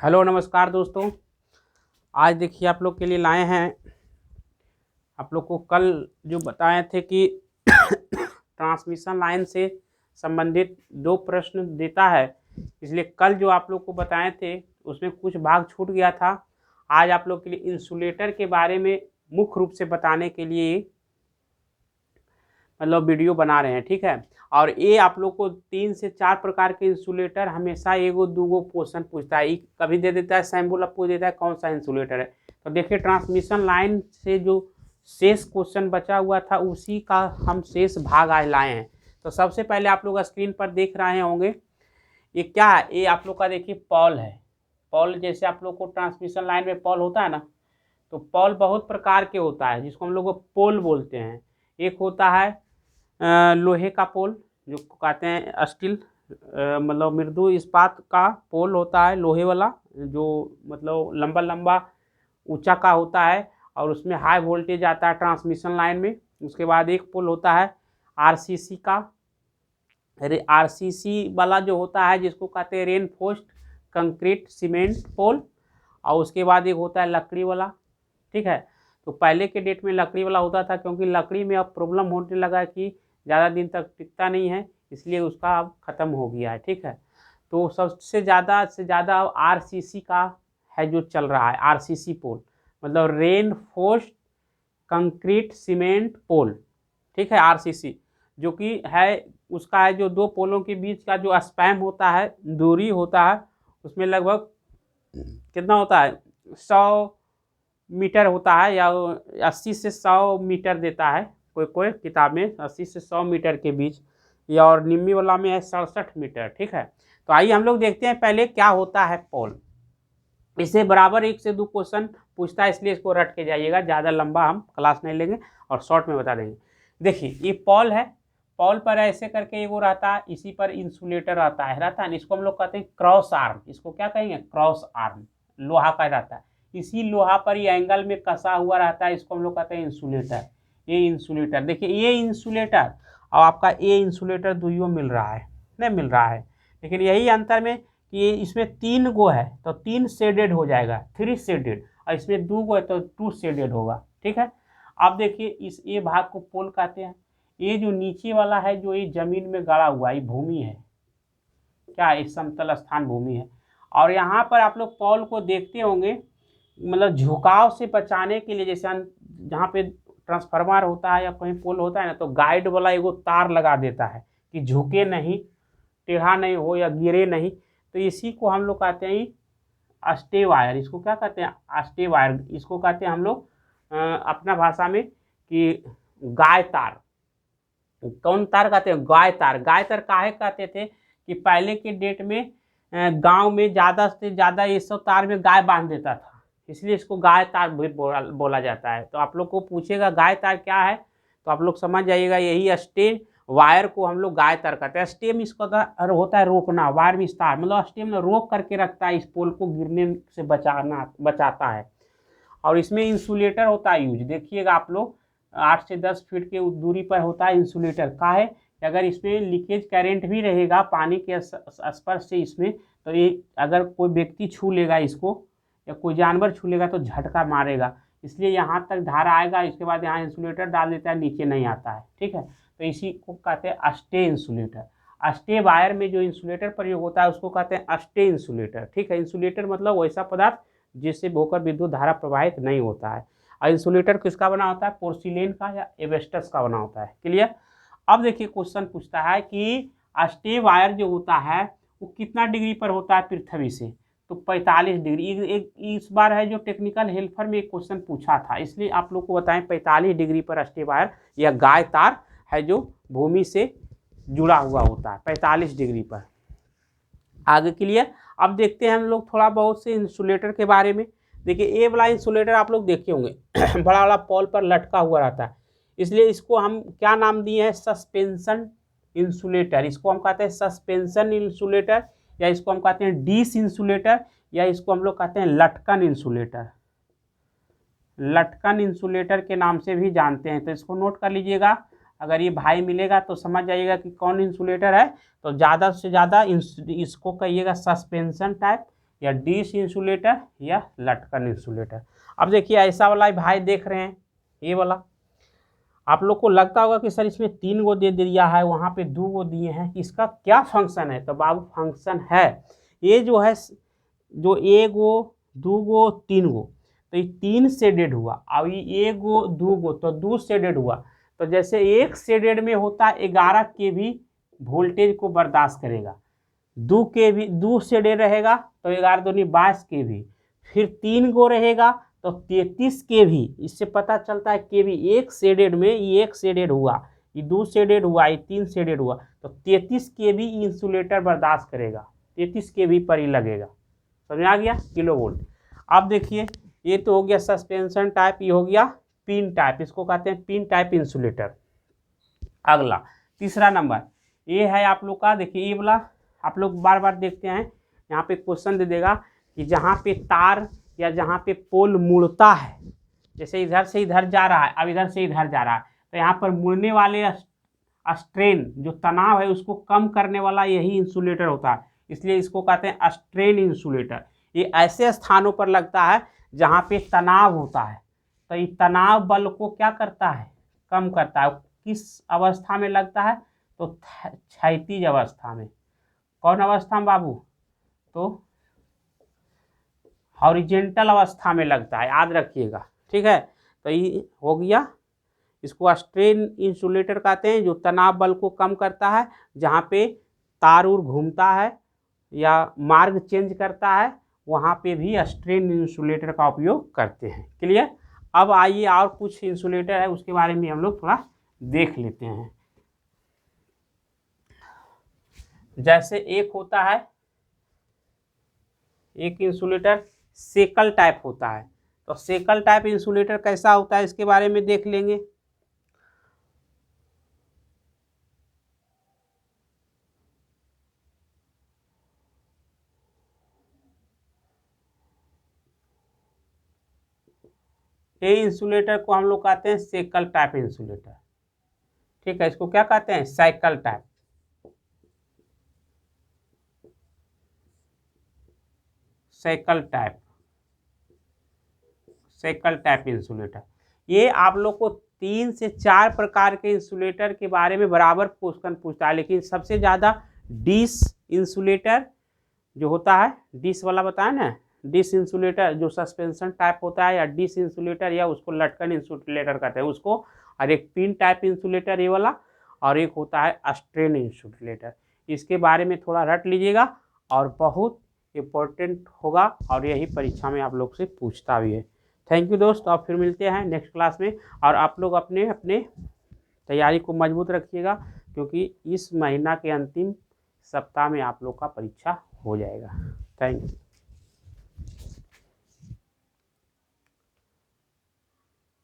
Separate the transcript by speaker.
Speaker 1: Hello नमस्कार दोस्तों। आज देखिए आप लोग के लिए लाए हैं। आप लोग को कल जो बताए थे कि ट्रांसमिशन लाइन से संबंधित दो प्रश्न देता है, इसलिए कल जो आप लोग को बताए थे उसमें कुछ भाग छूट गया था। आज आप लोग के लिए इंसुलेटर के बारे में मुख्य रूप से बताने के लिए मतलब वीडियो बना रहे हैं, ठीक है। और ये आप लोग को 3 से 4 प्रकार के इंसुलेटर हमेशा एगो दूगो क्वेश्चन पूछता है। कभी दे देता है सैम्पल, पूछ देता है कौन सा इंसुलेटर है। तो देखिए ट्रांसमिशन लाइन से जो शेष क्वेश्चन बचा हुआ था उसी का हम शेष भाग आज लाए हैं। तो सबसे पहले आप लोग स्क्रीन पर देख रहे होंगे, ये क्या है? ये आप लोग का देखिए पॉल है। पॉल जैसे आप लोग को ट्रांसमिशन लाइन में पॉल होता है ना, तो पॉल बहुत प्रकार के होता है जिसको हम लोग पोल बोलते हैं। एक होता है लोहे का पोल, जो कहते हैं स्टील, मतलब मृदु इस्पात का पोल होता है लोहे वाला, जो मतलब लंबा लंबा ऊंचा का होता है और उसमें हाई वोल्टेज आता है ट्रांसमिशन लाइन में। उसके बाद एक पोल होता है आरसीसी का, आरसीसी वाला जो होता है जिसको कहते हैं रेनफोर्स्ड कंक्रीट सीमेंट पोल। और उसके बाद एक होता है लकड़ी वाला, ठीक है। तो पहले के डेट में लकड़ी वाला होता था, क्योंकि लकड़ी में अब प्रॉब्लम होने लगा कि ज़्यादा दिन तक टिकता नहीं है, इसलिए उसका अब ख़त्म हो गया है, ठीक है। तो सबसे ज़्यादा से ज़्यादा आरसीसी का है जो चल रहा है, आरसीसी पोल मतलब रेनफोर्स्ड कंक्रीट सीमेंट पोल, ठीक है। आरसीसी जो कि है उसका है जो दो पोलों के बीच का जो स्पैन होता है, दूरी होता है, उसमें लगभग कितना होता है 100 मीटर होता है, या 80 से 100 मीटर देता है। कोई कोई किताब में 80 से 100 मीटर के बीच, या और निम्मी वाला में है 67 मीटर, ठीक है। तो आइए हम लोग देखते हैं पहले क्या होता है पोल। इससे बराबर 1 से 2 क्वेश्चन पूछता है, इसलिए इसको रट के जाइएगा, ज़्यादा लंबा हम क्लास नहीं लेंगे और शॉर्ट में बता देंगे। देखिए ये पॉल है, पॉल पर ऐसे करके वो रहता है, इसी पर इंसुलेटर रहता है इसको हम लोग कहते हैं क्रॉस आर्म। इसको क्या कहेंगे? क्रॉस आर्म, लोहा का रहता है। इसी लोहा पर ये एंगल में कसा हुआ रहता है, इसको हम लोग कहते हैं इंसुलेटर। ये इंसुलेटर देखिए, ये इंसुलेटर और आपका ये इंसुलेटर दुइयों मिल रहा है, नहीं मिल रहा है, लेकिन यही अंतर में कि ये इसमें 3 गो है तो 3 शेडेड हो जाएगा, 3 शेडेड, और इसमें 2 गो है तो 2 शेडेड होगा, ठीक है। अब देखिए इस ये भाग को पोल कहते हैं। ये जो नीचे वाला है जो ये जमीन में गड़ा हुआ ये भूमि है, क्या है? समतल स्थान भूमि है। और यहाँ पर आप लोग पॉल को देखते होंगे, मतलब झुकाव से बचाने के लिए, जैसे जहाँ पे ट्रांसफार्मर होता है या कहीं पोल होता है ना, तो गाइड वाला एगो तार लगा देता है कि झुके नहीं, टेढ़ा नहीं हो या गिरे नहीं। तो इसी को हम लोग कहते हैं स्टे वायर। इसको क्या कहते हैं? Stay wire. इसको कहते हैं हम लोग अपना भाषा में कि गाय तार। कौन तार कहते हैं? गाय तार। गाय तार काहे कहते थे कि पहले के डेट में गांव में ज़्यादा से ज़्यादा ये सब तार में गाय बांध देता था, इसलिए इसको गाय तार भी बोला जाता है। तो आप लोग को पूछेगा गाय तार क्या है, तो आप लोग समझ जाइएगा यही स्टेम वायर को हम लोग गाय तार कहते हैं। स्टेम इसको होता है रोकना, वायर विस्तार, मतलब स्टेम में रोक करके रखता है, इस पोल को गिरने से बचाता है। और इसमें इंसुलेटर होता है यूज, देखिएगा आप लोग 8 से 10 फीट के दूरी पर होता है इंसुलेटर। का है कि अगर इसमें लीकेज करंट भी रहेगा पानी के स्पर्श से इसमें, तो ये अगर कोई व्यक्ति छू लेगा इसको या कोई जानवर छू लेगा तो झटका मारेगा, इसलिए यहाँ तक धारा आएगा, इसके बाद यहाँ इंसुलेटर डाल देता है, नीचे नहीं आता है, ठीक है। तो इसी को कहते हैं स्टे इंसुलेटर। स्टे वायर में जो इंसुलेटर प्रयोग होता है उसको कहते हैं स्टे इंसुलेटर, ठीक है। इंसुलेटर मतलब वैसा पदार्थ जिससे होकर विद्युत धारा प्रवाहित नहीं होता है। और इंसुलेटर किसका बना होता है? पोर्सिलेन का या एवेस्टस का बना होता है। क्लियर? अब देखिए क्वेश्चन पूछता है कि स्टे वायर जो होता है वो कितना डिग्री पर होता है पृथ्वी से? तो 45 डिग्री। एक इस बार है जो टेक्निकल हेल्पर में एक क्वेश्चन पूछा था, इसलिए आप लोग को बताएं 45 डिग्री पर स्टे वायर या गाय तार है जो भूमि से जुड़ा हुआ होता है 45 डिग्री पर। आगे क्लियर? अब देखते हैं हम लोग थोड़ा बहुत से इंसुलेटर के बारे में। देखिए ए वाला इंसुलेटर आप लोग देखे होंगे बड़ा वाला पॉल पर लटका हुआ रहता है, इसलिए इसको हम क्या नाम दिए हैं? Suspension insulator. इसको हम कहते हैं सस्पेंशन इंसुलेटर, या इसको हम कहते हैं डिश इंसुलेटर, या इसको हम लोग कहते हैं लटकन इंसुलेटर। लटकन इंसुलेटर के नाम से भी जानते हैं, तो इसको नोट कर लीजिएगा। अगर ये भाई मिलेगा तो समझ जाइएगा कि कौन इंसुलेटर है। तो ज़्यादा से ज़्यादा इसको कहिएगा सस्पेंशन टाइप, या डिश इंसुलेटर या लटकन इंसुलेटर। अब देखिए ऐसा वाला भाई देख रहे हैं, ये वाला आप लोग को लगता होगा कि सर इसमें 3 गो दे दिया है, वहाँ पे 2 गो दिए हैं, इसका क्या फंक्शन है? तो बाबू फंक्शन है ये जो है, जो 1 गो 2 गो 3 गो, तो ये 3 शेडेड हुआ। अब ये 1 गो 2 गो तो 2 शेडेड हुआ। तो जैसे 1 शेडेड में होता है 11 kV वोल्टेज को बर्दाश्त करेगा, 2 kV 2 शेडेड रहेगा तो 11 दूनी 22 kV, फिर 3 गो रहेगा तो 33 kV। इससे पता चलता है kV, 1 शेडेड में ये 1 शेडेड हुआ, ये 2 शेडेड हुआ, ये 3 शेडेड हुआ, तो 33 kV इंसुलेटर बर्दाश्त करेगा, 33 kV पर ही लगेगा। समझ आ गया? Kilo volt. अब देखिए ये तो हो गया सस्पेंशन टाइप, ये हो गया पिन टाइप, इसको कहते हैं पिन टाइप इंसुलेटर। अगला तीसरा नंबर ये है आप लोग का, देखिए ये वाला आप लोग बार बार देखते हैं, यहाँ पे क्वेश्चन दे देगा कि जहाँ पे तार या जहाँ पे पोल मुड़ता है, जैसे इधर से इधर जा रहा है, अब इधर से इधर जा रहा है, तो यहाँ पर मुड़ने वाले स्ट्रेन जो तनाव है उसको कम करने वाला यही इंसुलेटर होता है, इसलिए इसको कहते हैं स्ट्रेन इंसुलेटर। ये ऐसे स्थानों पर लगता है जहाँ पे तनाव होता है, तो ये तनाव बल को क्या करता है? कम करता है। किस अवस्था में लगता है? तो क्षैतिज अवस्था में। कौन अवस्था में बाबू? तो हॉरिजेंटल अवस्था में लगता है, याद रखिएगा, ठीक है। तो ये हो गया, इसको स्ट्रेन इंसुलेटर कहते हैं, जो तनाव बल को कम करता है, जहाँ पे तार उर घूमता है या मार्ग चेंज करता है वहाँ पे भी स्ट्रेन इंसुलेटर का उपयोग करते हैं। क्लियर? अब आइए और कुछ इंसुलेटर है उसके बारे में हम लोग थोड़ा देख लेते हैं। जैसे एक होता है, एक इंसुलेटर सेकल टाइप होता है, तो सेकल टाइप इंसुलेटर कैसा होता है इसके बारे में देख लेंगे। ये इंसुलेटर को हम लोग कहते हैं सेकल टाइप इंसुलेटर, ठीक है। इसको क्या कहते हैं? Cycle type, cycle type, cycle type insulator. ये आप लोग को 3 से 4 प्रकार के इंसुलेटर के बारे में बराबर क्वेश्चन पूछता है, लेकिन सबसे ज़्यादा डिश इंसुलेटर जो होता है, डिश वाला बताया ना, डिश इंसुलेटर जो सस्पेंशन टाइप होता है, या डिश इंसुलेटर या उसको लटकन इंसुलेटर कहते हैं उसको, और एक पिन टाइप इंसुलेटर ये वाला, और एक होता है स्ट्रेन इंसुलेटर। इसके बारे में थोड़ा रट लीजिएगा और बहुत इम्पोर्टेंट होगा, और यही परीक्षा में आप लोग से पूछता भी है। थैंक यू दोस्त, और फिर मिलते हैं नेक्स्ट क्लास में। और आप लोग अपने अपने तैयारी को मजबूत रखिएगा, क्योंकि इस महीना के अंतिम सप्ताह में आप लोग का परीक्षा हो जाएगा। Thank you.